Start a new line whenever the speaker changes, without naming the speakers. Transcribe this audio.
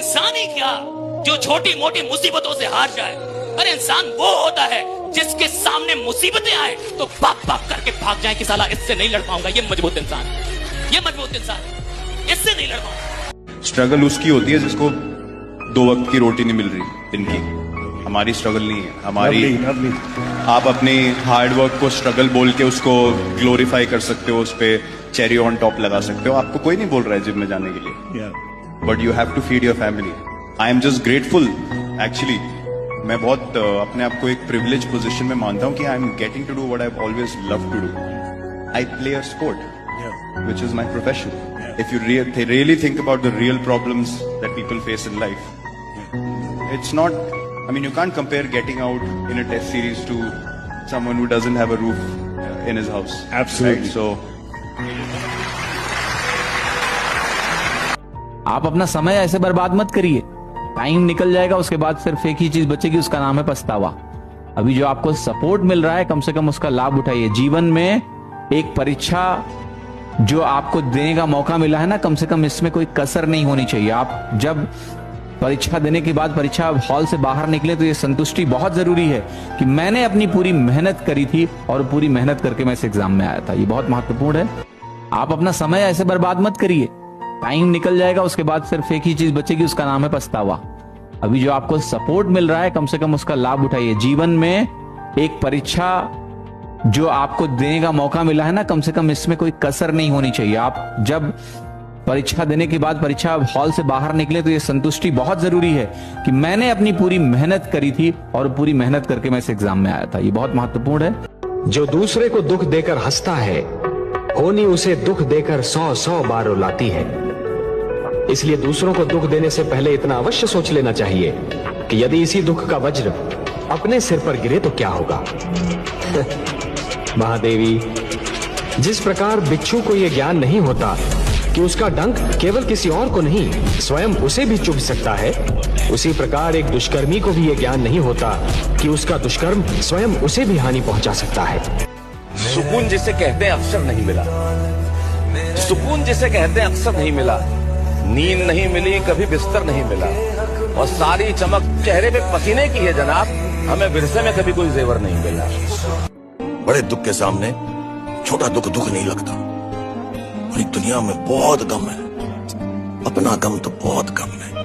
इंसान ही क्या जो छोटी मोटी मुसीबतों से हार जाए। अरे इंसान वो होता है जिसके सामने मुसीबतें आए तो भाग भाग करके भाग जाए कि साला इससे नहीं लड़ पाऊंगा, ये मजबूत इंसान, ये मजबूत इंसान, इससे नहीं लड़ पाऊंगा।
स्ट्रगल उसकी होती है जिसको 2 वक्त की रोटी नहीं मिल रही दिन की। हमारी स्ट्रगल नहीं है, हमारी आप अपनी हार्ड वर्क को स्ट्रगल बोल के उसको ग्लोरीफाई कर सकते हो, उस पर चेरी ऑन टॉप लगा सकते हो। आपको कोई नहीं बोल रहा है जिम में जाने के लिए, but you have to feed your family. I am just grateful actually. मैं बहुत अपने आप को एक प्रिविलेज पोजीशन में मानता हूं कि I am getting to do what I always love to do. I play a sport which is my profession. If you really think about the real problems that people face in life, it's not, I mean, you can't compare getting out in a test series to someone who doesn't have a roof in his house.
Absolutely.
Right? So,
आप अपना समय ऐसे बर्बाद मत करिए। Time निकल जाएगा, उसके बाद सिर्फ एक ही चीज बचेगी, उसका नाम है पछतावा। अभी जो आपको सपोर्ट मिल रहा है, कम से कम उसका लाभ उठाइए। जीवन में एक परीक्षा जो आपको देने का मौका मिला है ना, कम से कम इसमें कोई कसर नहीं होनी चाहिए। आप जब परीक्षा देने के बाद परीक्षा हॉल से बाहर निकले तो ये संतुष्टि बहुत जरूरी है कि मैंने अपनी पूरी मेहनत करी थी और पूरी मेहनत करके मैं इस एग्जाम में आया था। ये बहुत महत्वपूर्ण है। आप अपना समय ऐसे बर्बाद मत करिए। टाइम निकल जाएगा, उसके बाद सिर्फ एक ही चीज बचेगी, उसका नाम है पछतावा। अभी जो आपको सपोर्ट मिल रहा है, कम से कम उसका लाभ उठाइए। जीवन में एक परीक्षा जो आपको देने का मौका मिला है ना, कम से कम इसमें कोई कसर नहीं होनी चाहिए। आप जब परीक्षा देने के बाद परीक्षा हॉल से बाहर निकले तो ये संतुष्टि बहुत जरूरी है कि मैंने अपनी पूरी मेहनत करी थी और पूरी मेहनत करके मैं इस एग्जाम में आया था। ये बहुत महत्वपूर्ण है।
जो दूसरे को दुख देकर हंसता है, होनी उसे दुख देकर 100 बार रुलाती है। इसलिए दूसरों को दुख देने से पहले इतना अवश्य सोच लेना चाहिए कि यदि इसी दुख का वज्र अपने सिर पर गिरे तो क्या होगा। महादेवी, जिस प्रकार बिच्छू को यह ज्ञान नहीं होता कि उसका डंक केवल किसी और को नहीं स्वयं उसे भी चुभ सकता है, उसी प्रकार एक दुष्कर्मी को भी यह ज्ञान नहीं होता कि उसका दुष्कर्म स्वयं उसे भी हानि पहुंचा सकता है।
सुकून जिसे कहते हैं अक्सर नहीं मिला, सुकून जिसे कहते हैं अक्सर नहीं मिला। नींद नहीं मिली, कभी बिस्तर नहीं मिला, और सारी चमक चेहरे पे पसीने की है जनाब। हमें विरसे में कभी कोई जेवर नहीं मिला।
बड़े दुख के सामने छोटा दुख दुख नहीं लगता। और दुनिया में बहुत गम है, अपना गम तो बहुत कम है।